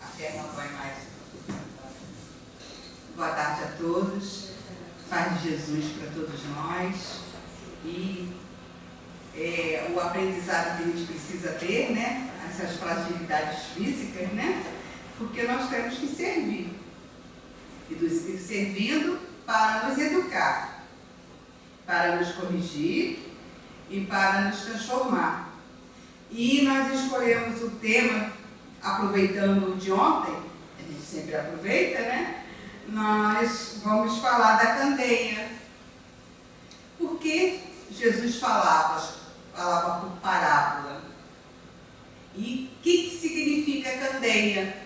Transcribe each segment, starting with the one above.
Até não vai mais. Boa tarde a todos. Paz de Jesus para todos nós. E o aprendizado que a gente precisa ter, né? Essas fragilidades físicas, né? Porque nós temos que servir. E servindo para nos educar, para nos corrigir e para nos transformar. E nós escolhemos o tema, aproveitando o de ontem, a gente sempre aproveita, né? Nós vamos falar da candeia. Por que Jesus falava por parábola? E o que significa candeia?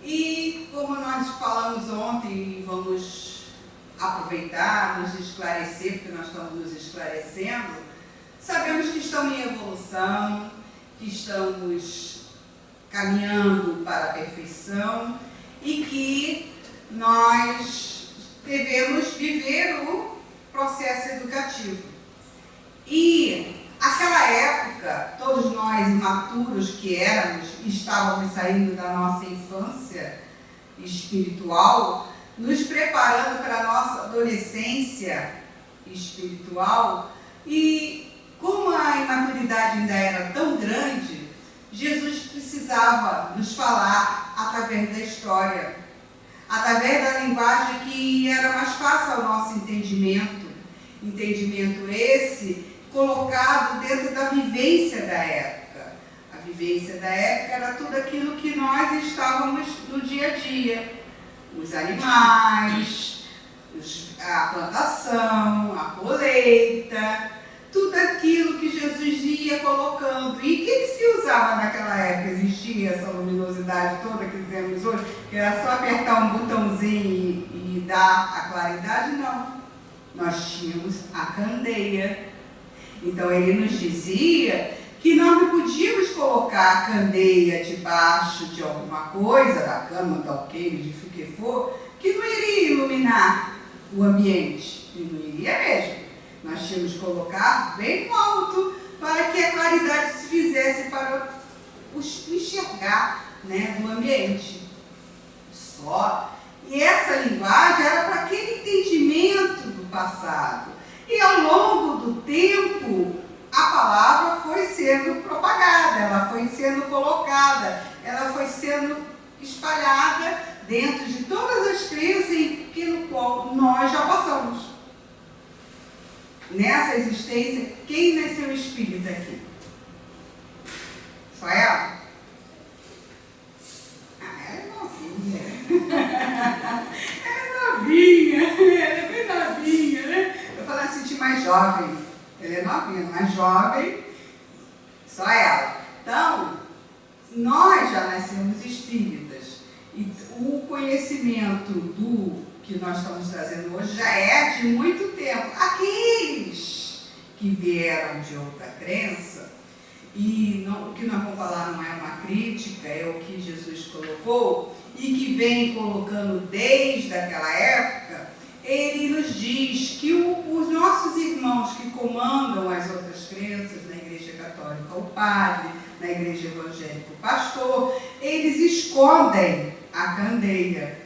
E como nós falamos ontem, e vamos aproveitar, nos esclarecer, porque nós estamos nos esclarecendo, sabemos que estamos em evolução, que estamos caminhando para a perfeição e que nós devemos viver o processo educativo. E aquela época, todos nós imaturos que éramos, estávamos saindo da nossa infância espiritual, nos preparando para a nossa adolescência espiritual, e como a imaturidade ainda era tão grande, Jesus precisava nos falar através da história, através da linguagem que era mais fácil ao nosso entendimento. Entendimento esse colocado dentro da vivência da época. A vivência da época era tudo aquilo que nós estávamos no dia a dia. Os animais, a plantação, a colheita, tudo aquilo que Jesus ia colocando. E o que se usava naquela época? Existia essa luminosidade toda que temos hoje, que era só apertar um botãozinho e dar a claridade? Não. Nós tínhamos a candeia. Então ele nos dizia que nós não podíamos colocar a candeia debaixo de alguma coisa, da cama, do alqueire, de o que for, que não iria iluminar o ambiente. E não iria mesmo. Nós tínhamos que colocar bem alto para que a claridade se fizesse para o enxergar, né, do ambiente. Só. E essa linguagem era para aquele entendimento do passado. E ao longo do tempo, a palavra foi sendo propagada, ela foi sendo colocada, ela foi sendo espalhada dentro de todas as crenças no qual nós já passamos. Nessa existência, quem nasceu espírita aqui? Só ela? Ela é novinha. Ela é novinha, ela é bem novinha, né? Eu falei assim, de mais jovem. Ela é novinha, mais jovem, só ela. Então, nós já nascemos espíritas. E o conhecimento do que nós estamos trazendo hoje já é de muito tempo. Aqueles que vieram de outra crença, e não, o que nós vamos falar não é uma crítica, é o que Jesus colocou, e que vem colocando desde aquela época, ele nos diz que os nossos irmãos que comandam as outras crenças, na Igreja Católica o padre, na Igreja Evangélica o pastor, eles escondem a candeia.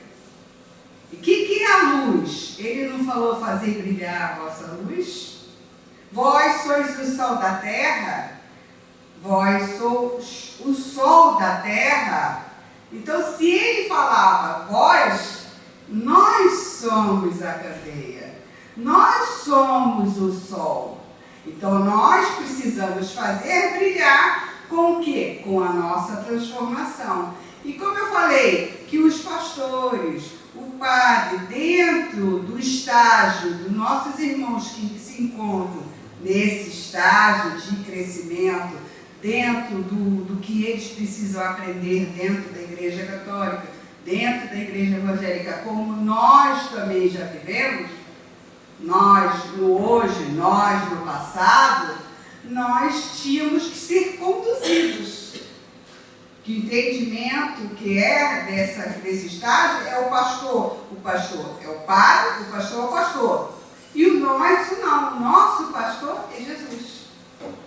E o que é a luz? Ele não falou fazer brilhar a vossa luz? Vós sois o sol da terra? Vós sois o sol da terra? Então, se ele falava vós, nós somos a candeia. Nós somos o sol. Então, nós precisamos fazer brilhar com o quê? Com a nossa transformação. E como eu falei, que os pastores, o padre, dentro do estágio dos nossos irmãos que se encontram nesse estágio de crescimento, dentro do que eles precisam aprender dentro da Igreja Católica, dentro da Igreja Evangélica, como nós também já vivemos, nós no hoje, nós no passado, nós tínhamos que ser conduzidos. Que o entendimento que é desse estágio é o pastor é o padre, o pastor é o pastor. E o nosso não, o nosso pastor é Jesus.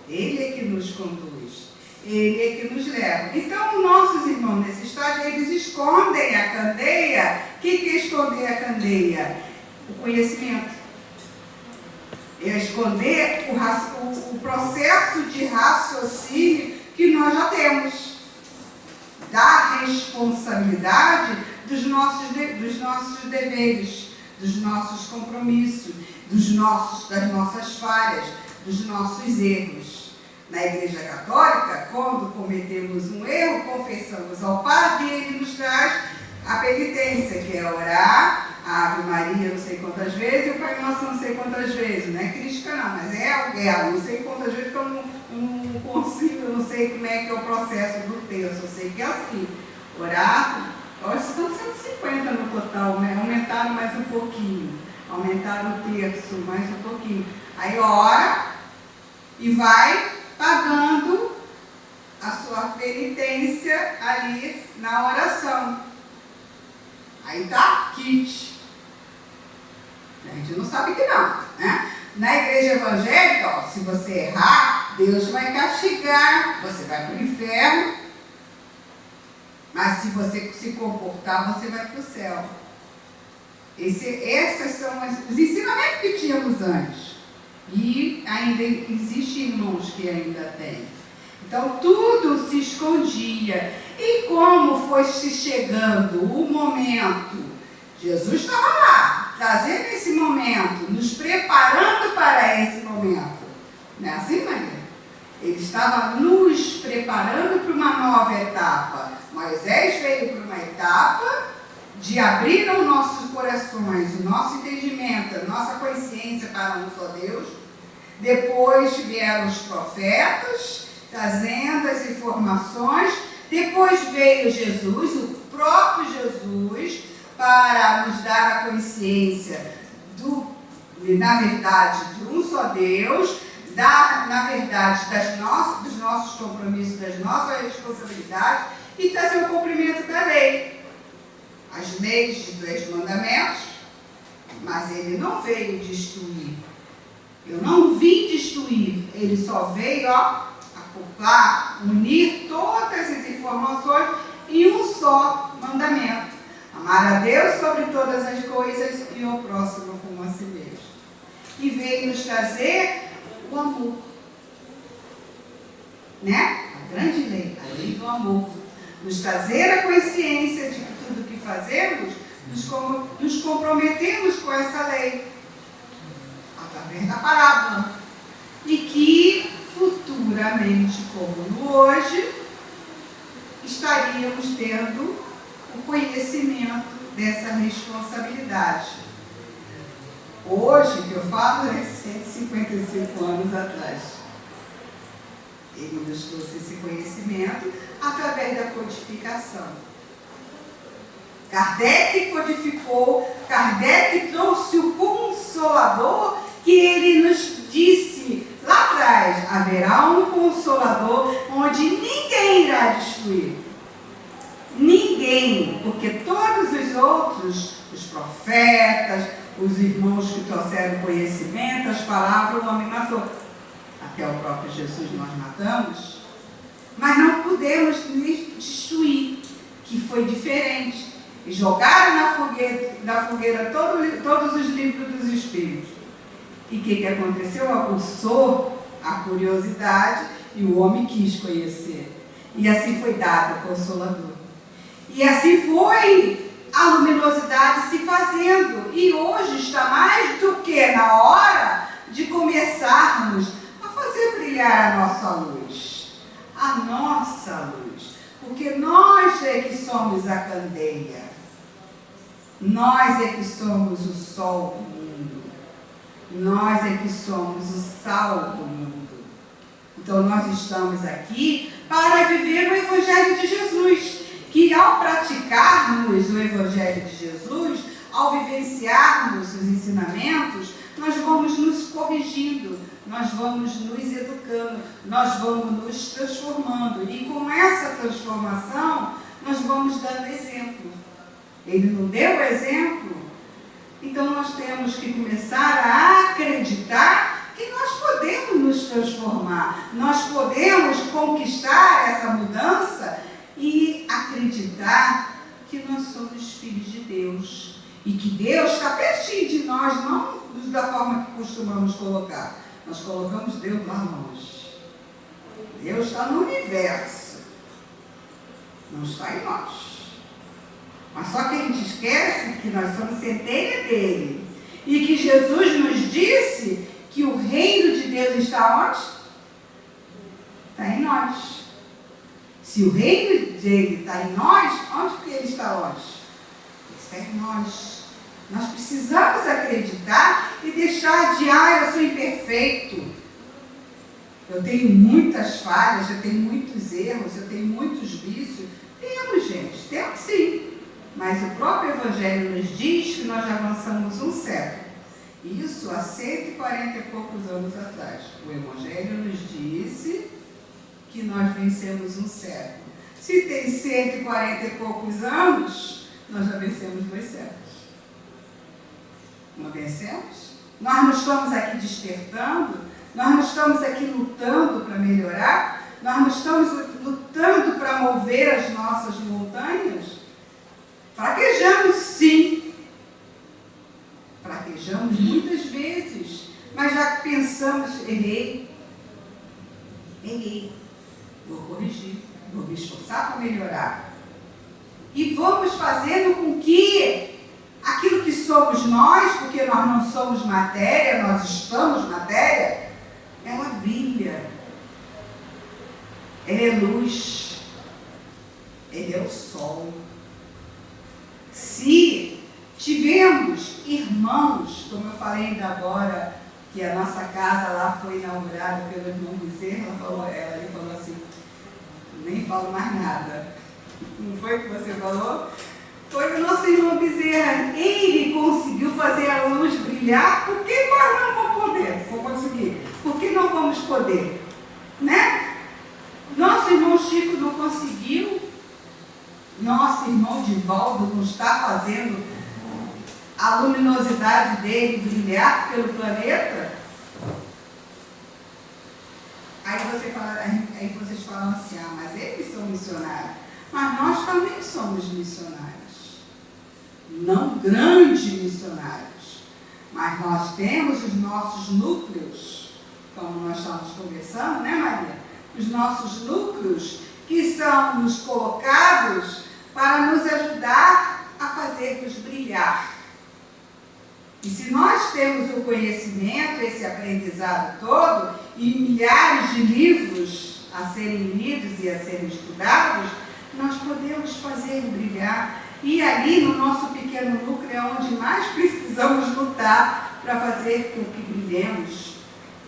Ele é que nos conduz. Ele é que nos leva. Então, nossos irmãos nesse estágio, eles escondem a candeia. O que é esconder a candeia? O conhecimento. É esconder o processo de raciocínio que nós já temos. Da responsabilidade dos nossos deveres, dos nossos compromissos, das nossas falhas, dos nossos erros. Na Igreja Católica, quando cometemos um erro, confessamos ao Padre e ele nos traz a penitência, que é orar a Ave Maria não sei quantas vezes e o Pai Nosso não sei quantas vezes. Não é crítica não, mas é não sei quantas vezes que eu não consigo, eu não sei como é que é o processo do terço. Eu sei que é assim, orar, hoje são 150 no total, né? Aumentaram mais um pouquinho, aumentaram o terço mais um pouquinho. Aí ora e vai pagando a sua penitência ali na oração. Aí tá kit. A gente não sabe que não, né? Na igreja evangélica, ó, se você errar, Deus vai castigar, você vai para o inferno, mas se você se comportar, você vai para o céu. Esses são os ensinamentos que tínhamos antes. E ainda existem irmãos que ainda têm. Então tudo se escondia. E como foi se chegando o momento, Jesus estava lá, trazendo esse momento, nos preparando para esse momento. Não é assim, Maria? Ele estava nos preparando para uma nova etapa. Moisés veio para uma etapa de abrir os nossos corações, o nosso entendimento, a nossa consciência para um só Deus. Depois vieram os profetas, trazendo as informações. Depois veio Jesus, o próprio Jesus, para nos dar a consciência na verdade, de um só Deus, na verdade, dos nossos compromissos, das nossas responsabilidades e trazer o cumprimento da lei. As leis de 10 mandamentos, mas ele não veio destruir. Eu não vim destruir, ele só veio acoplar, unir todas as informações em um só mandamento. Amar a Deus sobre todas as coisas e ao próximo como a si mesmo. E veio nos trazer o amor. Né? A grande lei, a lei do amor. Nos trazer a consciência de que tudo que fazemos, nos comprometemos com essa lei. Através da parábola. E que futuramente, como no hoje, estaríamos tendo o conhecimento dessa responsabilidade. Hoje, que eu falo, é 155 anos atrás. Ele nos trouxe esse conhecimento através da codificação. Kardec codificou, Kardec trouxe o Consolador, que ele nos disse lá atrás: haverá um Consolador onde ninguém irá destruir. Ninguém, porque todos os outros, os profetas, os irmãos que trouxeram conhecimento, as palavras, o homem matou. Até o próprio Jesus nós matamos, mas não pudemos destruir, que foi diferente. E jogaram na fogueira todos os livros dos Espíritos. E o que aconteceu? Aguçou a curiosidade e o homem quis conhecer. E assim foi dado o Consolador. E assim foi a luminosidade se fazendo. E hoje está mais do que na hora de começarmos a fazer brilhar a nossa luz. A nossa luz. Porque nós é que somos a candeia. Nós é que somos o sol do mundo. Nós é que somos o sal do mundo. Então nós estamos aqui para viver o Evangelho de Jesus. Que ao praticarmos o Evangelho de Jesus, ao vivenciarmos os ensinamentos, nós vamos nos corrigindo, nós vamos nos educando, nós vamos nos transformando. E com essa transformação, nós vamos dando exemplo. Ele não deu exemplo? Então nós temos que começar a acreditar que que nós podemos nos transformar, nós podemos conquistar essa mudança e acreditar que nós somos filhos de Deus e que Deus está pertinho de nós, não da forma que costumamos colocar. Nós colocamos Deus lá longe. Deus está no universo, não está em nós. Mas só que a gente esquece que nós somos centelha dele e que Jesus nos disse que o reino de Deus está onde? Está em nós. Se o reino dele está em nós, onde que ele está hoje? Ele está em nós. Nós precisamos acreditar e deixar de, eu sou imperfeito. Eu tenho muitas falhas, eu tenho muitos erros, eu tenho muitos vícios. Temos, gente, temos sim. Mas o próprio Evangelho nos diz que nós já avançamos um século. Isso há 140 e poucos anos atrás. O Evangelho nos disse que nós vencemos um século. Se tem 140 e poucos anos, nós já vencemos 2 séculos. Não vencemos? Nós não estamos aqui despertando, nós não estamos aqui lutando para melhorar, nós não estamos lutando para mover as nossas montanhas. Fraquejamos sim. Fraquejamos muitas vezes, mas já pensamos, errei, vou corrigir, vou me esforçar para melhorar. E vamos fazendo com que aquilo que somos nós, porque nós não somos matéria, nós estamos matéria, ela brilha, ela é luz, ele é o sol. Se tivemos irmãos, como eu falei ainda agora, que a nossa casa lá foi inaugurada pelo irmão Bezerra, ele falou assim, nem falo mais nada. Não foi o que você falou? Foi o nosso irmão Bezerra. Ele conseguiu fazer a luz brilhar, por que nós não vamos poder? Vou conseguir. Por que não vamos poder? Né? Nosso irmão Chico não conseguiu. Nosso irmão Divaldo não está fazendo a luminosidade dele brilhar pelo planeta. Aí vocês falam assim, mas eles são missionários. Mas nós também somos missionários. Não grandes missionários. Mas nós temos os nossos núcleos, como nós estamos conversando, né, Maria? Os nossos núcleos que são nos colocados para nos ajudar a fazer-nos brilhar. E se nós temos o conhecimento, esse aprendizado todo, e milhares de livros a serem lidos e a serem estudados, nós podemos fazer brilhar. E ali no nosso pequeno núcleo é onde mais precisamos lutar para fazer com que brilhemos,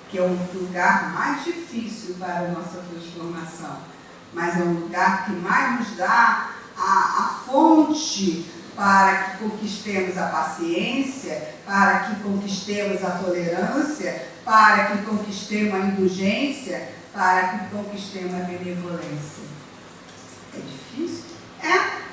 que é o lugar mais difícil para a nossa transformação. Mas é um lugar que mais nos dá a fonte para que conquistemos a paciência, para que conquistemos a tolerância, para que conquistemos a indulgência, para que conquistemos a benevolência. É difícil? É.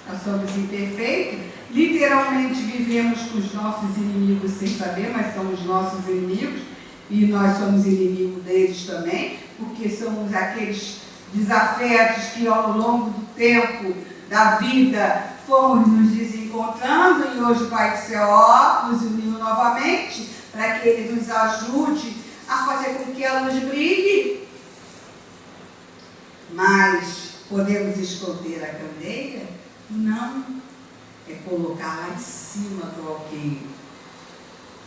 Nós somos imperfeitos, literalmente vivemos com os nossos inimigos sem saber, mas são os nossos inimigos, e nós somos inimigos deles também, porque somos aqueles desafetos que ao longo do tempo da vida fomos nos desencontrando, e hoje o Pai do Céu nos uniu novamente para que Ele nos ajude a fazer com que a luz brilhe. Mas podemos esconder a candeia? Não. É colocar lá em cima do alqueire,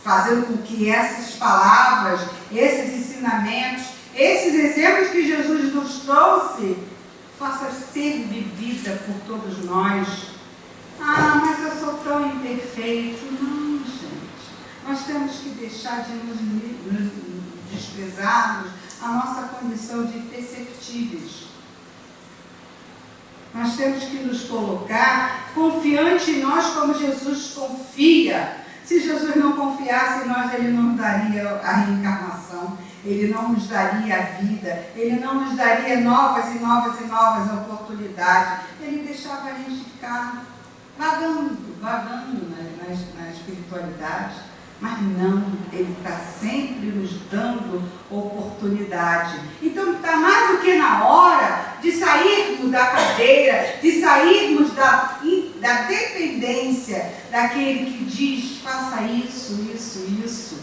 fazendo com que essas palavras, esses ensinamentos, esses exemplos que Jesus nos trouxe, façam ser vivida por todos nós. Mas eu sou tão imperfeito. Não, gente. Nós temos que deixar de nos desprezarmos a nossa condição de imperceptíveis. Nós temos que nos colocar confiante em nós como Jesus confia. Se Jesus não confiasse em nós, Ele não nos daria a reencarnação, Ele não nos daria a vida, Ele não nos daria novas e novas e novas oportunidades. Ele deixava a gente ficar vagando na espiritualidade, Mas não, Ele está sempre nos dando oportunidade. Então está mais do que na hora de sairmos da cadeira, de sairmos da dependência daquele que diz, faça isso, isso, isso.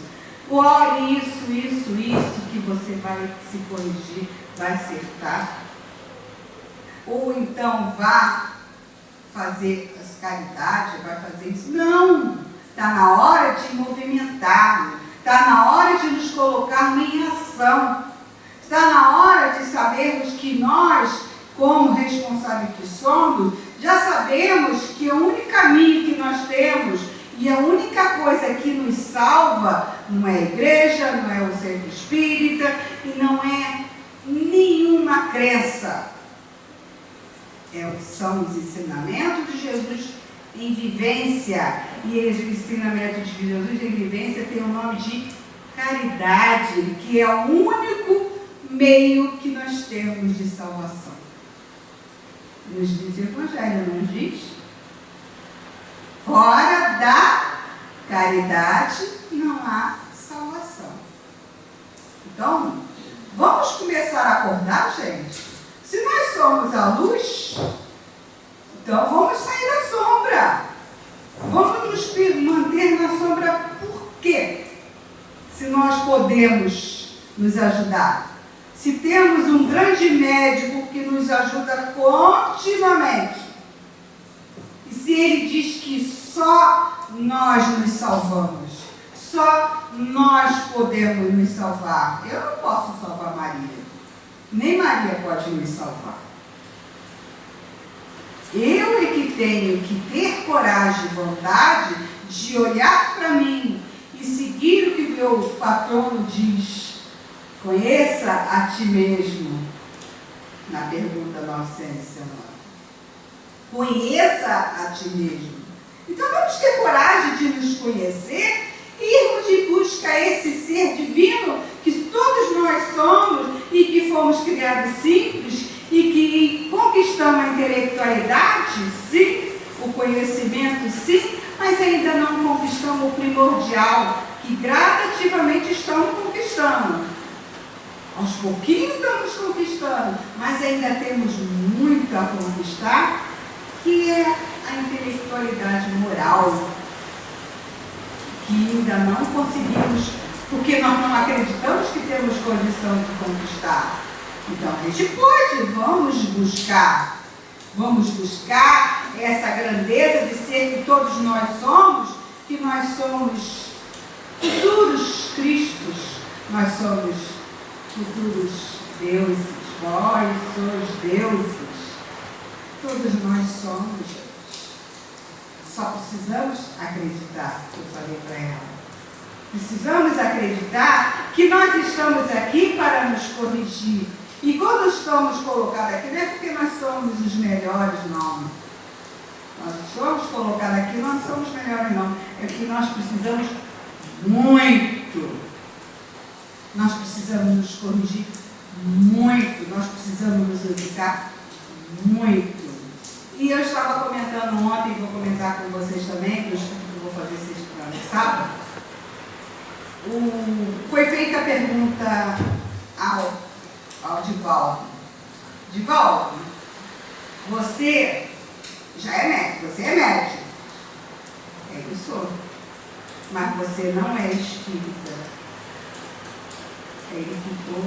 Ore isso, que você vai se corrigir, vai acertar. Ou então vá fazer as caridades, vai fazer isso. Não! Está na hora de movimentar, está na hora de nos colocarmos em ação. Está na hora de sabermos que nós, como responsáveis que somos, já sabemos que o único caminho que nós temos e a única coisa que nos salva não é a igreja, não é o centro espírita e não é nenhuma crença. São os ensinamentos de Jesus em vivência. E os ensinamentos de Jesus em vivência tem o nome de caridade, que é o único meio que nós temos de salvação. Nos diz o Evangelho, não diz? Fora da caridade não há salvação. Então, vamos começar a acordar, gente? Se nós somos a luz, então vamos sair da sombra. Vamos nos manter na sombra por quê? Se nós podemos nos ajudar. Se temos um grande médico que nos ajuda continuamente. E se ele diz que só nós nos salvamos, só nós podemos nos salvar. Eu não posso salvar Maria. Nem Maria pode me salvar. Eu é que tenho que ter coragem e vontade de olhar para mim e seguir o que meu patrono diz. Conheça a ti mesmo. Na pergunta 919. Conheça a ti mesmo. Então vamos ter coragem de nos conhecer e irmos de busca a esse ser divino que todos nós somos e que fomos criados simples e que conquistamos a intelectualidade, sim, o conhecimento, sim, mas ainda não conquistamos o primordial, que gradativamente estamos conquistando. Aos pouquinhos estamos conquistando, mas ainda temos muito a conquistar, que é a intelectualidade moral, que ainda não conseguimos, porque nós não acreditamos que temos condição de conquistar. Então a gente pode, vamos buscar essa grandeza de ser que todos nós somos, que nós somos futuros Cristos, nós somos futuros deuses, vós sois deuses, todos nós somos, só precisamos acreditar, eu falei para ela. Precisamos acreditar que nós estamos aqui para nos corrigir. E quando estamos colocados aqui, não é porque nós somos os melhores, não. Nós estamos colocados aqui, não somos melhores, não. É que nós precisamos muito. Nós precisamos nos corrigir muito. Nós precisamos nos educar muito. E eu estava comentando ontem, e vou comentar com vocês também, que eu vou fazer sexta no sábado. Foi feita a pergunta ao Divaldo. Divaldo, você já é médico, você é médico. Eu sou. Mas você não é espírita. Ele ficou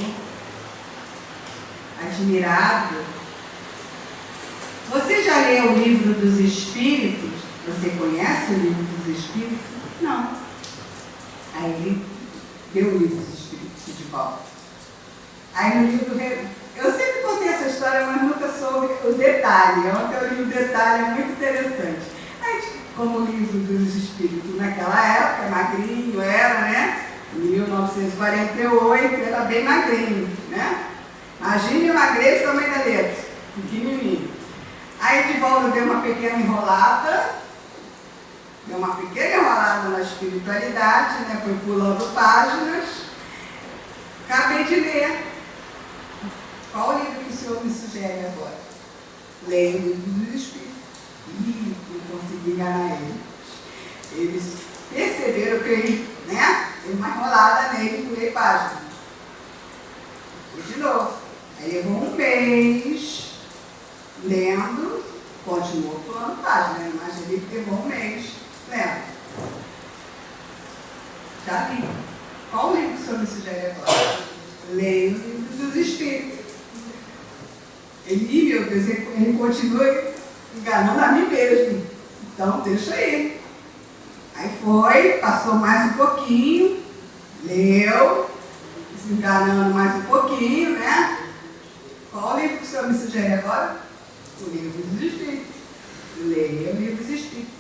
admirado. Você já leu o livro dos Espíritos? Você conhece o livro dos Espíritos? Não. Aí ele deu o livro dos Espíritos de volta. Aí no livro, eu sempre contei essa história, mas nunca soube o detalhe. Ontem eu li o detalhe, é muito interessante. Aí, como o livro dos Espíritos naquela época, magrinho era, né? Em 1948, era bem magrinho, né? Imagine o magreço tamanho da letra, pequenininho. Aí de volta deu uma pequena enrolada na espiritualidade, né? Foi pulando páginas. Acabei de ler. Qual o livro que o senhor me sugere agora? Leia o livro dos Espíritos. Não consegui enganar eles. Eles perceberam que né? Dei uma enrolada nele, pulei página. E de novo. Aí levou um mês lendo, continuou pulando página, mas ele levou um mês lendo. Já li. Qual livro que o senhor me sugere agora? Leio o livro dos Espíritos. Ele, meu Deus, ele continua enganando a mim mesmo. Então, deixa aí. Aí foi, passou mais um pouquinho, leu, se enganando mais um pouquinho, né? Qual livro que o senhor me sugere agora? O livro dos Espíritos. Leia o livro dos Espíritos.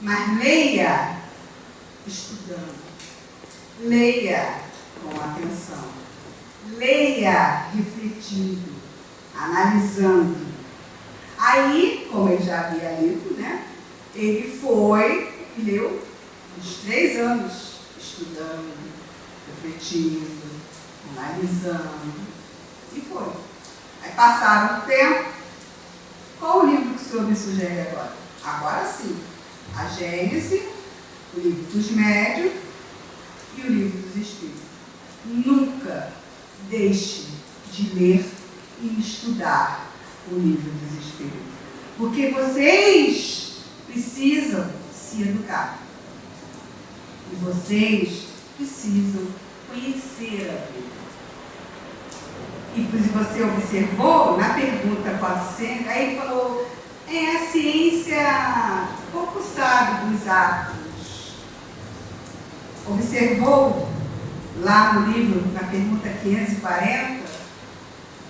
Mas leia estudando. Leia com atenção. Leia refletindo, analisando. Aí, como ele já havia lido, né? Ele foi e leu uns 3 anos estudando, refletindo, analisando. E foi. Aí passaram o tempo. Qual o livro que o senhor me sugere agora? Agora sim. A Gênese, o livro dos Médiuns e o livro dos Espíritos. Nunca deixe de ler e estudar o livro dos Espíritos. Porque vocês precisam se educar. E vocês precisam conhecer a vida. E você observou na pergunta 400, aí ele falou, a ciência pouco sabe dos atos. Observou lá no livro, na pergunta 540,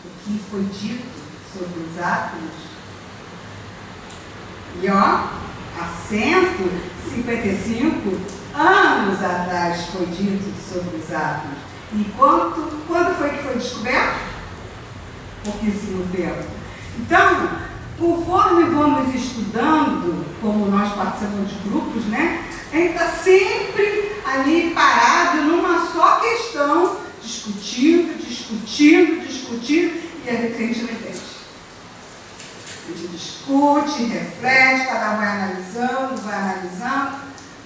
o que foi dito sobre os atos? E ó, há 155 anos atrás foi dito sobre os atos. E quando foi que foi descoberto? Pouquíssimo tempo. Então, conforme vamos estudando, como nós participamos de grupos, né? A gente está sempre ali parado numa só questão, discutindo, e a gente não entende. A gente discute, reflete, cada um vai analisando.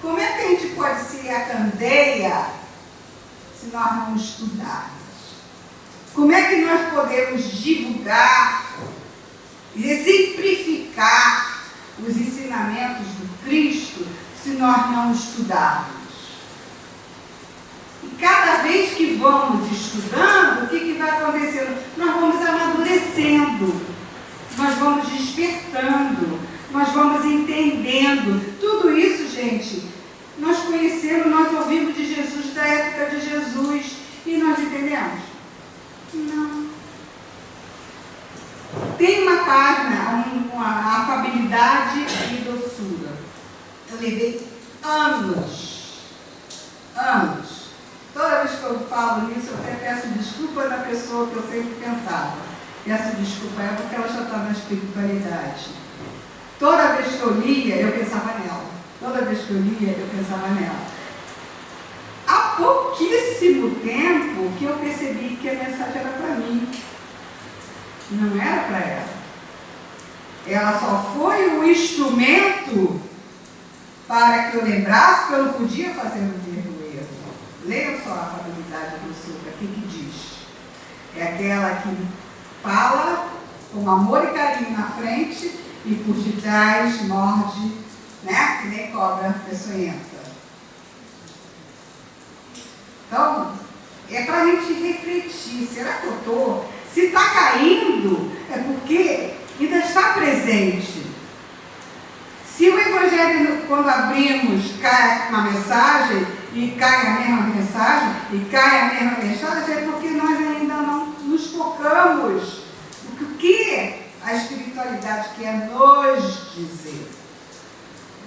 Como é que a gente pode ser a candeia se nós não estudarmos? Como é que nós podemos divulgar e exemplificar os ensinamentos do Cristo se nós não estudarmos? E cada vez que vamos estudando, o que vai acontecendo? Nós vamos amadurecendo, nós vamos despertando, nós vamos entendendo. Tudo isso, gente, nós conhecemos, nós ouvimos de Jesus, da época de Jesus, e nós entendemos? Não. Tem uma página, uma afabilidade e doçura. Eu levei anos. Toda vez que eu falo nisso, eu até peço desculpa da pessoa que eu sempre pensava. Peço desculpa a ela porque ela já está na espiritualidade. Toda vez que eu lia, eu pensava nela. Há pouquíssimo tempo que eu percebi que a mensagem era para mim. Não era para ela. Ela só foi um instrumento para que eu lembrasse que eu não podia fazer o mesmo erro. Leia só a afabilidade do Suca, o que diz? É aquela que fala com amor e carinho na frente e por detrás morde, né? Que nem cobra peçonhenta. Então, é para a gente refletir. Será que eu estou? Se está caindo, é porque ainda está presente. Se o Evangelho, quando abrimos, cai uma mensagem, e cai a mesma mensagem, é porque nós ainda não nos focamos no que a espiritualidade quer nos dizer.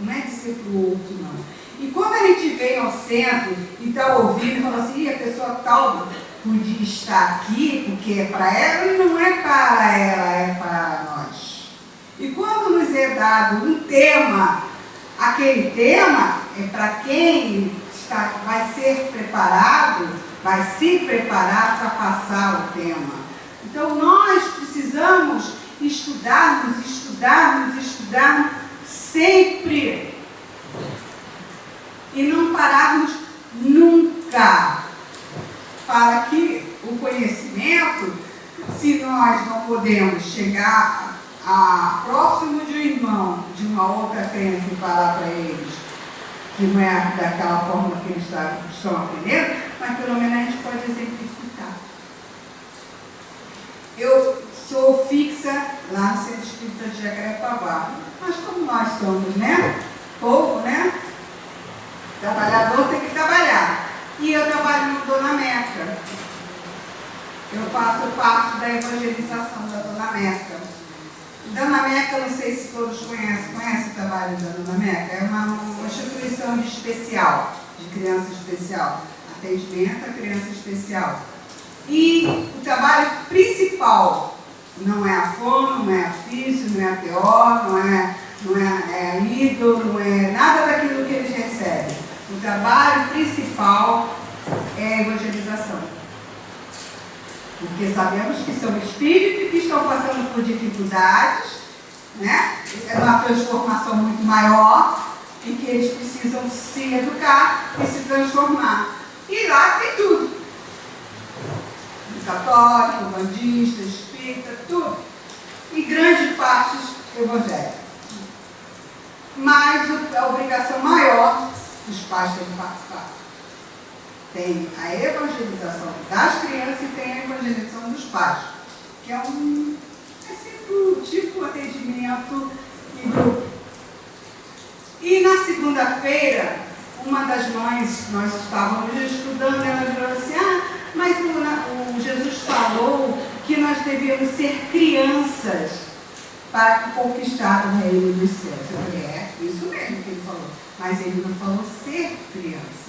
Não é dizer para o outro, não. E quando a gente vem ao centro e está ouvindo e fala assim, a pessoa tal podia estar aqui porque é para ela, e não é para ela, é para nós. E quando nos é dado um tema, aquele tema é para quem vai ser preparado, vai se preparar para passar o tema. Então nós precisamos estudarmos sempre. E não pararmos para que o conhecimento, se nós não podemos chegar próximo de um irmão, de uma outra crença e falar para eles que não é daquela forma que eles estão aprendendo, mas pelo menos a gente pode exemplificar. Eu sou fixa lá no Centro Espírita de Jacarepaguá, mas como nós somos, né? Povo, né? Trabalhador tem que trabalhar. E eu trabalho no Dona Meca. Eu faço parte da evangelização da Dona Meca. Dona Meca, não sei se todos conhecem o trabalho da Dona Meca? É uma instituição especial, de criança especial. Atendimento à criança especial. E o trabalho principal não é a fono, não é a físio, não é a TO, não é ídolo, não é nada daquilo que eles recebem. O trabalho principal é a evangelização. Porque sabemos que são espíritos que estão passando por dificuldades, né? É uma transformação muito maior em que eles precisam se educar e se transformar. E lá tem tudo. Católico, bandista, espírita, tudo. E grande parte evangélica. Mas a obrigação maior, os pais têm que participar. Tem a evangelização das crianças e tem a evangelização dos pais, que é sempre tipo atendimento em grupo. E na segunda-feira, uma das mães, nós estávamos estudando, ela virou assim, mas o Jesus falou que nós devemos ser crianças para conquistar o reino dos céus. Eu falei, isso mesmo que ele falou. Mas ele não falou ser criança.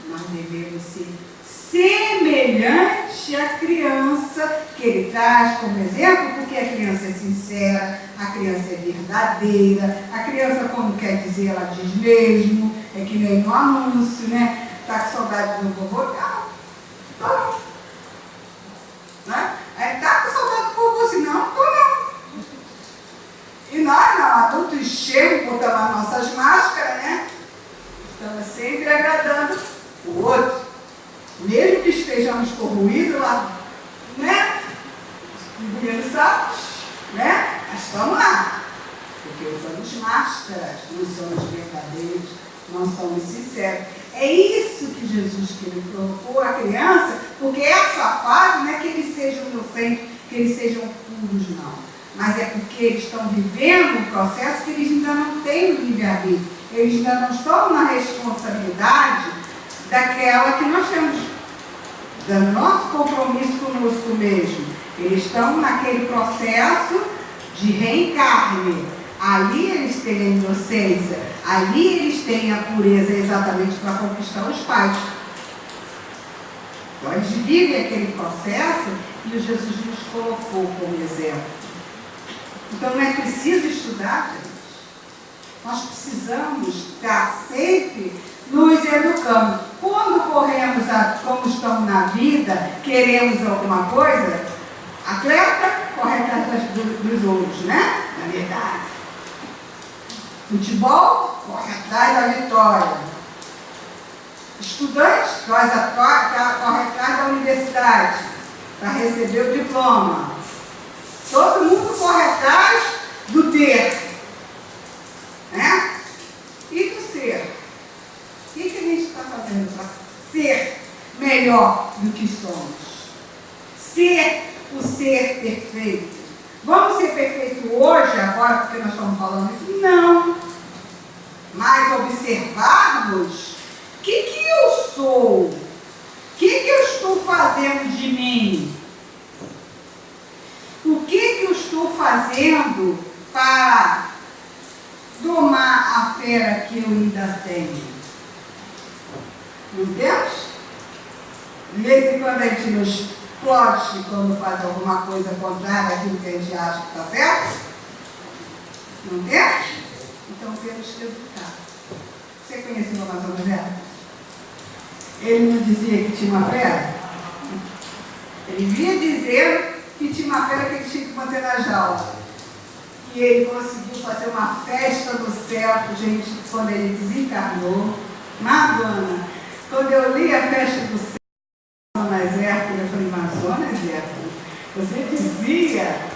Nós devemos ser semelhante à criança que ele traz como exemplo, porque a criança é sincera, a criança é verdadeira, a criança, quando quer dizer, ela diz mesmo, é que nem no anúncio, né? Tá com saudade do vovô? Não. Né? Tá com saudade do vovô? Assim, não, tô não. E nós, não, adultos cheios, botamos as nossas máscaras, né? Estamos sempre agradando o outro. Mesmo que estejamos corroídos lá, né? Engolindo sapos, né? Mas estamos lá. Porque usamos máscaras, não somos verdadeiros, não somos sinceros. É isso que Jesus queria propor à criança, porque essa fase não é que eles sejam inocentes, que eles sejam puros, não. Mas é porque eles estão vivendo um processo que eles ainda não têm o livre-arbítrio. Eles ainda não estão na responsabilidade daquela que nós temos, do nosso compromisso conosco mesmo. Eles estão naquele processo de reencarne. Ali eles têm a inocência, ali eles têm a pureza exatamente para conquistar os pais. Então eles vivem aquele processo e o Jesus nos colocou como exemplo. Então não é preciso estudar, gente. Nós precisamos estar sempre nos educando. Quando corremos, como estamos na vida, queremos alguma coisa, atleta corre atrás dos outros, né? Na verdade. Futebol corre atrás da vitória. Estudante corre atrás da universidade para receber o diploma. Todo mundo corre atrás do ter, né? E do ser. O que a gente está fazendo para ser melhor do que somos? Ser o ser perfeito. Vamos ser perfeito hoje, agora, porque nós estamos falando isso? Não. Mas observarmos o que eu sou, o que eu estou fazendo de mim, o que eu estou fazendo para domar a fera que eu ainda tenho. Não temos? De vez em quando a gente nos explode quando faz alguma coisa contrária àquilo que a gente acha que está certo? Não temos? Então temos que educar. Você conheceu o Amazonas Zé? Ele não dizia que tinha uma fera? Ele vinha dizer que tinha uma fera que ele tinha que manter na jaula. E ele conseguiu fazer uma festa no céu, gente, quando ele desencarnou. Madonna, quando eu li a festa do céu, Zé, Você dizia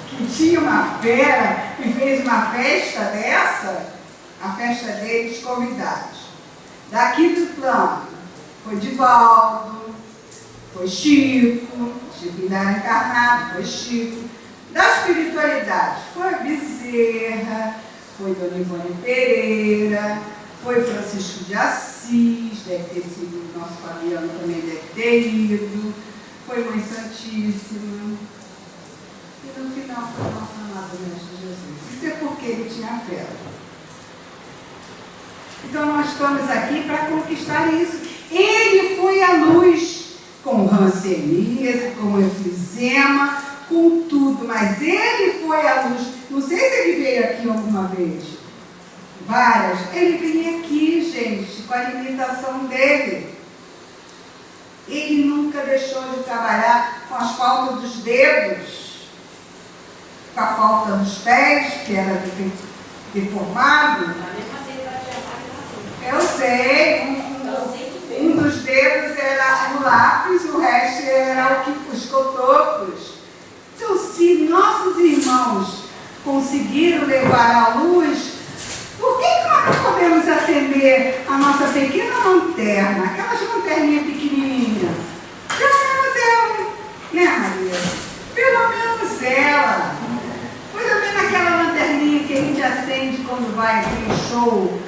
que tinha uma fera e fez uma festa dessa, a festa deles convidados. Daqui do plano foi Divaldo, foi Chico ainda era encarnado, foi Chico. Da espiritualidade foi Bezerra, foi Dona Ivone Pereira, foi Francisco de Assis, deve ter sido o nosso Fabiano também deve ter ido, foi Mãe Santíssima. E no final foi o nosso amado Mestre Jesus. Isso é porque ele tinha fé. Então nós estamos aqui para conquistar isso. Ele foi a luz, com ranceníase, com efizema, com tudo, mas ele foi a luz. Não sei se ele veio aqui alguma vez. Várias. Ele vinha aqui, gente, com a limitação dele. Ele nunca deixou de trabalhar com as faltas dos dedos, com a falta dos pés, que era deformado. Eu sei, um dos dedos era o lápis, o resto era os cotocos. Então, se nossos irmãos conseguiram levar à luz, por que nós não podemos acender a nossa pequena lanterna, aquelas lanterninhas pequenininhas? Pelo menos ela, né, Maria? Pelo menos ela. Pelo menos aquela lanterninha que a gente acende quando vai aquele show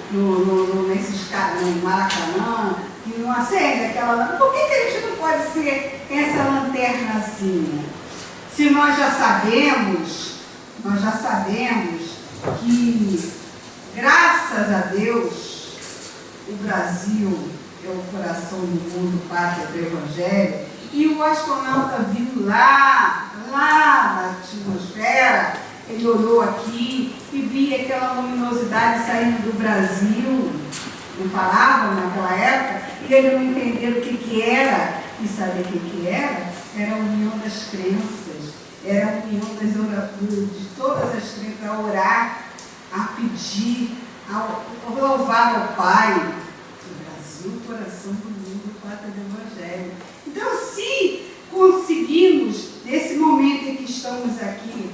nesses caras, no Maracanã, que não acende aquela lanterna. Por que a gente não pode ser essa lanterna assim? Se nós já sabemos que, graças a Deus, o Brasil é o coração do mundo, pátria do Evangelho, e o astronauta viu lá na atmosfera, ele olhou aqui e via aquela luminosidade saindo do Brasil, não falavam naquela época, e ele não entendeu o que era, e sabe o que era? Era a união das crenças, era a união de todas as crenças, a orar, a pedir, a louvar ao Pai. O Brasil, coração do mundo, pátria do Evangelho. Então, se conseguimos, nesse momento em que estamos aqui,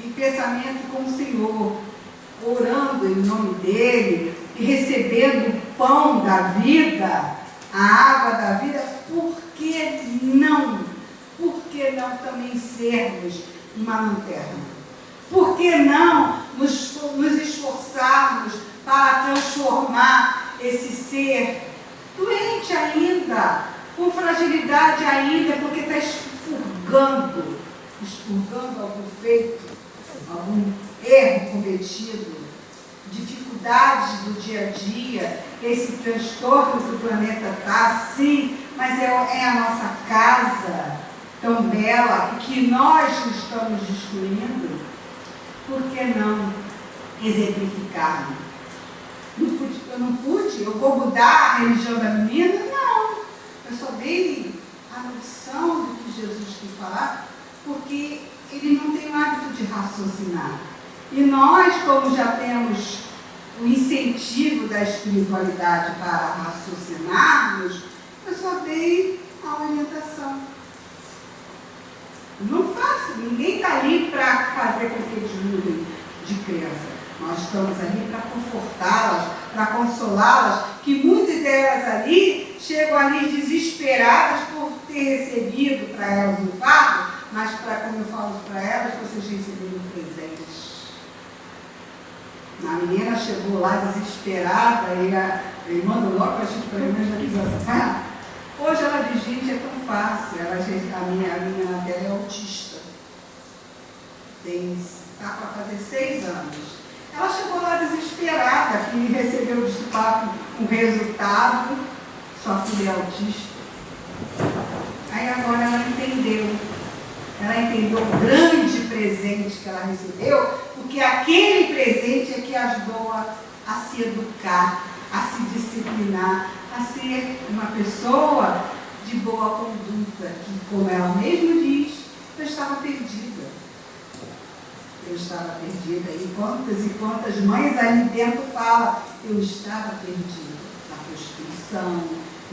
em pensamento com o Senhor, orando em nome dEle e recebendo o pão da vida, a água da vida, por que não? Por que não também sermos uma lanterna? Por que não nos esforçarmos para transformar esse ser doente ainda, com fragilidade ainda, porque está expurgando algum feito, algum erro cometido, dificuldades do dia a dia, esse transtorno que o planeta está, sim, mas é a nossa casa tão bela que nós estamos destruindo. Por que não exemplificar? Eu vou mudar a religião da menina? Não, eu só dei a noção do que Jesus quis falar, porque ele não tem o hábito de raciocinar. E nós, como já temos o incentivo da espiritualidade para raciocinarmos, eu só dei a orientação. Não faço, ninguém está ali para fazer com que eles mudem de crença. Nós estamos ali para confortá-las, para consolá-las, que muitas delas ali chegam ali desesperadas por ter recebido para elas um fardo, mas como eu falo para elas, vocês receberam presentes. A menina chegou lá desesperada e a irmã do logo, a gente pelo menos já diz assim, hoje ela diz, gente, é tão fácil, a minha dela é autista, está para fazer 6 anos. Ela chegou lá desesperada, que recebeu de papo um resultado, sua filha é autista. Aí agora ela entendeu o grande presente que ela recebeu, porque aquele presente é que ajudou a se educar, a se disciplinar, a ser uma pessoa de boa conduta, que, como ela mesma diz, eu estava perdida. E quantas mães ali dentro falam, eu estava perdida na prostituição,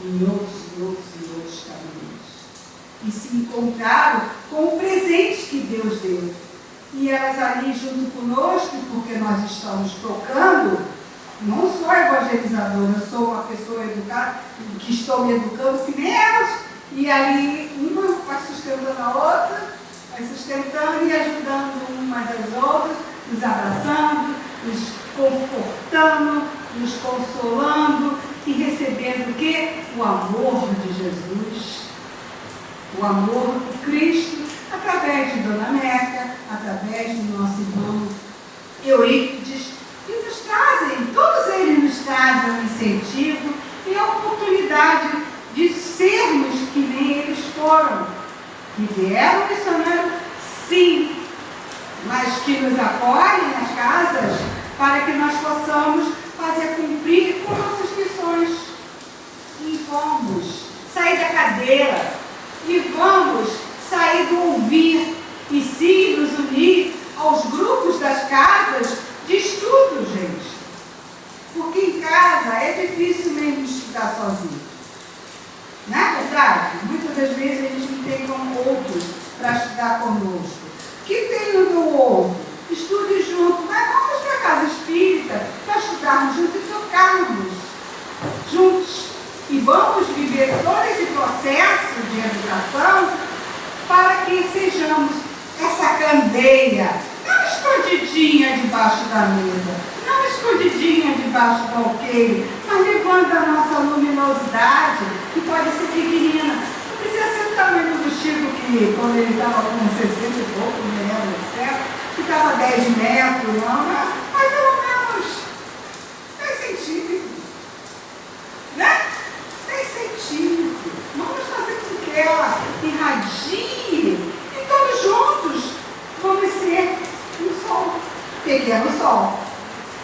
em outros caminhos. e se encontraram com o presente que Deus deu. E elas ali junto conosco, porque nós estamos tocando, não sou evangelizadora, eu sou uma pessoa educada, que estou me educando que nem elas. E ali uma vai sustentando a outra, vai sustentando e ajudando umas às outras, nos abraçando, nos confortando, nos consolando e recebendo o quê? O amor de Jesus, o amor de Cristo, através de Dona Meca, através do nosso irmão Eurípides, que nos trazem, todos eles nos trazem um incentivo e a oportunidade de sermos que nem eles foram, que vieram missionários, sim, mas que nos apoiem nas casas para que nós possamos fazer cumprir com nossas missões. E vamos sair da cadeira, e vamos sair do ouvir, e sim nos unir aos grupos das casas de estudo, gente. Porque em casa é difícil mesmo estudar sozinho. Não é verdade? Muitas das vezes a gente não tem como outros para estudar conosco. Que tem um do outro? Estude junto, mas vamos para a casa espírita para estudarmos juntos e tocarmos juntos. E vamos viver todo esse processo de educação para que sejamos essa candeia, não escondidinha debaixo da mesa, não escondidinha debaixo do alqueire, mas levando a nossa luminosidade, que pode ser pequenina. Não precisa ser o tamanho do Chico, que quando ele estava com 60 e pouco, me lembro do céu, que estava 10 metros, não, mas pelo menos 10 centímetros, né? 10 centímetros. Vamos fazer com que ela irradie e todos juntos vamos ser um sol, pequeno sol.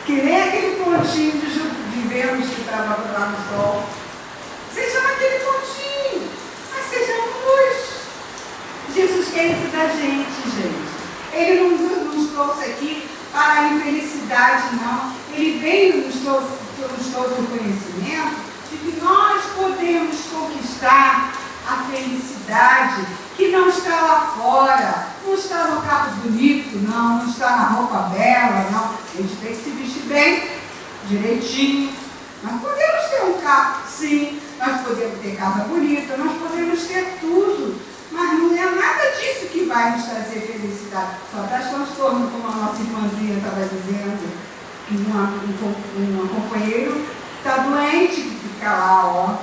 Que nem aquele pontinho de Vênus que estava lá no sol. Seja naquele pontinho, mas seja luz. Jesus quer isso da gente. Ele não nos trouxe aqui para a infelicidade, não. Ele veio nos trouxe o conhecimento de que nós podemos conquistar a felicidade que não está lá fora, não está no carro bonito, não está na roupa bela, não. A gente tem que se vestir bem, direitinho. Nós podemos ter um carro, sim, nós podemos ter casa bonita, nós podemos ter tudo, mas não é nada disso que vai nos trazer felicidade. Só traz transtorno, como a nossa irmãzinha estava dizendo, que um companheiro está doente, que fica lá, ó,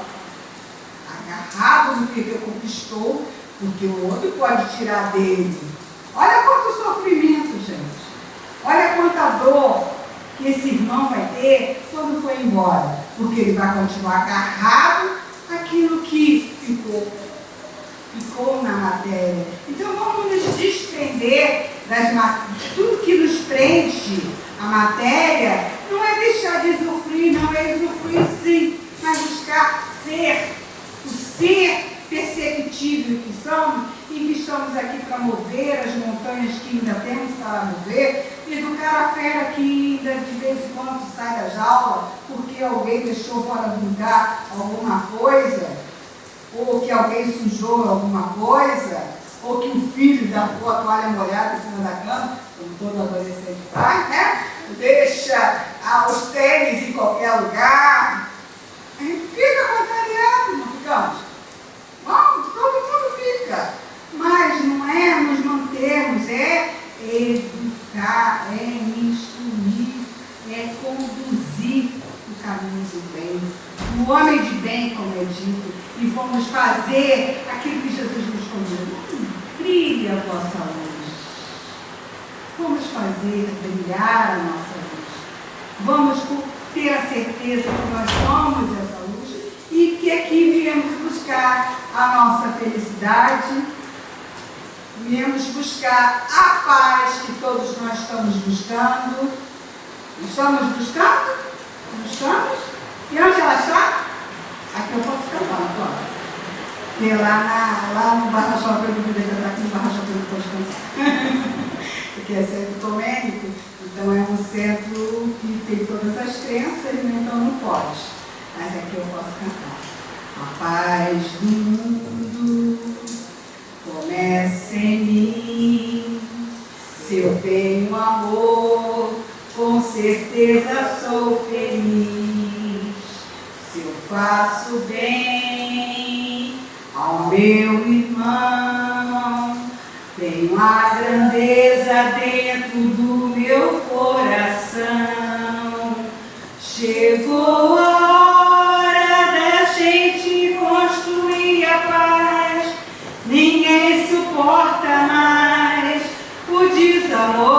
agarrado no que ele conquistou, porque o outro pode tirar dele. Olha quanto sofrimento, gente. Olha quanta dor que esse irmão vai ter quando for embora. Porque ele vai continuar agarrado àquilo que ficou na matéria. Então vamos nos desprender de tudo que nos prende a matéria. Não é deixar de usufruir, não é usufruir sim, mas buscar ser, o ser perceptível que somos e que estamos aqui para mover as montanhas que ainda temos para mover, educar a fera que ainda de vez em quando sai da jaula porque alguém deixou fora do lugar alguma coisa, ou que alguém sujou alguma coisa, ou que o filho deu a toalha molhada em cima da cama, como todo adolescente faz, né? Deixa os tênis em qualquer lugar. A gente fica contrariado, não ficamos? Bom, todo mundo fica, mas não é nos mantermos, é educar, é instruir, é conduzir o caminho do bem, o homem de bem, como é dito, e vamos fazer aquilo que Jesus nos convidou. Brilhe a vossa luz. Vamos fazer brilhar a nossa luz. Vamos ter a certeza que nós somos essa luz e que aqui viemos buscar a nossa felicidade, viemos buscar a paz que todos nós estamos buscando. Estamos buscando? Não estamos? E onde ela está? Aqui eu posso cantar, não posso? Porque lá no Barra Shopping, eu deveria estar aqui no Barra Shopping, eu não posso cantar. Porque é centro ecumênico, então é um centro que tem todas as crenças, então não pode. Mas aqui eu posso cantar. A paz do mundo Se eu tenho amor, com certeza sou feliz. Se eu faço bem ao meu irmão, tenho a grandeza dentro do meu coração. Chegou a hora da gente construir a paz. Ninguém suporta mais o desamor.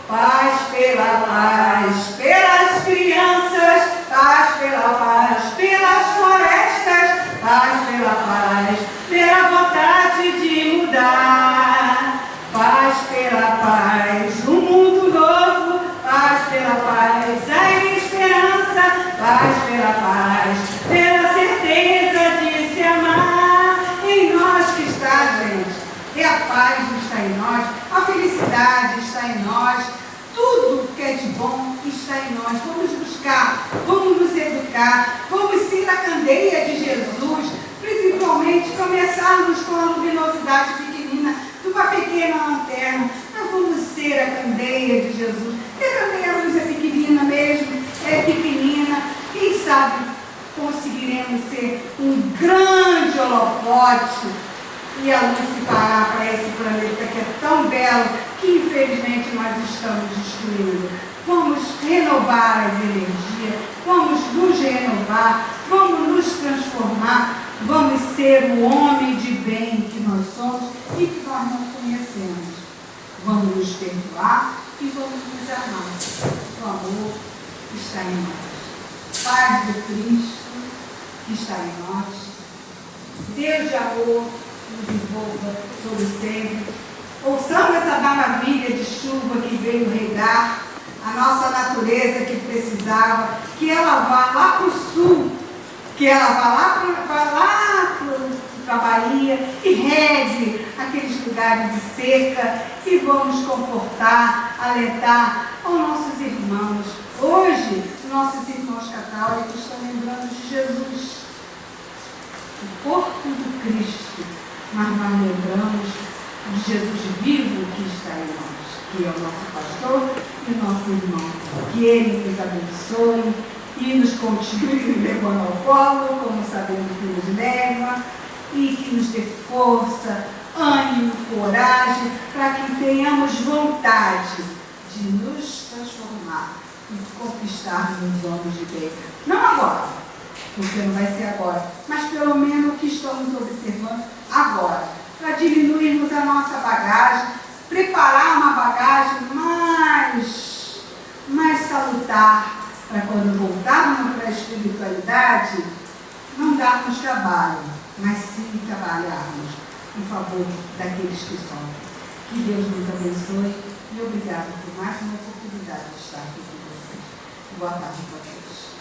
Paz pela paz, pelas crianças, paz pela paz, pelas florestas, paz pela paz, pela vontade de mudar. Paz pela paz, um mundo novo, paz pela paz, a esperança, paz pela paz, pela certeza de se amar. Em nós que está, gente, e a paz está em nós, a felicidade está em nós, tudo que é de bom está em nós. Vamos buscar, vamos nos educar, vamos ser a candeia de Jesus, principalmente começarmos com a luminosidade pequenina, de uma pequena lanterna. Nós vamos ser a candeia de Jesus. E também a luz é pequenina mesmo, é pequenina. Quem sabe conseguiremos ser um grande holofote e a luz se parar para esse planeta que é tão belo, que infelizmente nós estamos destruindo. Vamos renovar as energias, vamos nos renovar, vamos nos transformar, vamos ser o homem de bem que nós somos e que nós não conhecemos. Vamos nos perdoar e vamos nos amar. O amor está em nós. Paz do Cristo que está em nós. Deus de amor nos envolva todo sempre. Ouçamos essa maravilha de chuva que veio regar a nossa natureza que precisava, que ela vá lá para o sul, que ela vá lá para a Bahia e regue aqueles lugares de seca e vamos confortar, alentar aos nossos irmãos. Hoje, nossos irmãos católicos estão lembrando de Jesus, o corpo do Cristo, mas nós lembramos de Jesus vivo que está em nós, que é o nosso pastor e o nosso irmão. Que Ele nos abençoe e nos continue levando ao colo, como sabemos que nos leva, e que nos dê força, ânimo, coragem, para que tenhamos vontade de nos transformar e conquistarmos os homens de bem. Não agora, porque não vai ser agora, mas pelo menos o que estamos observando agora, para diminuirmos a nossa bagagem, preparar uma bagagem mais salutar, para quando voltarmos para a espiritualidade, não darmos trabalho, mas sim trabalharmos em favor daqueles que sofrem. Que Deus nos abençoe e obrigado por mais uma oportunidade de estar aqui com vocês. Boa tarde para todos.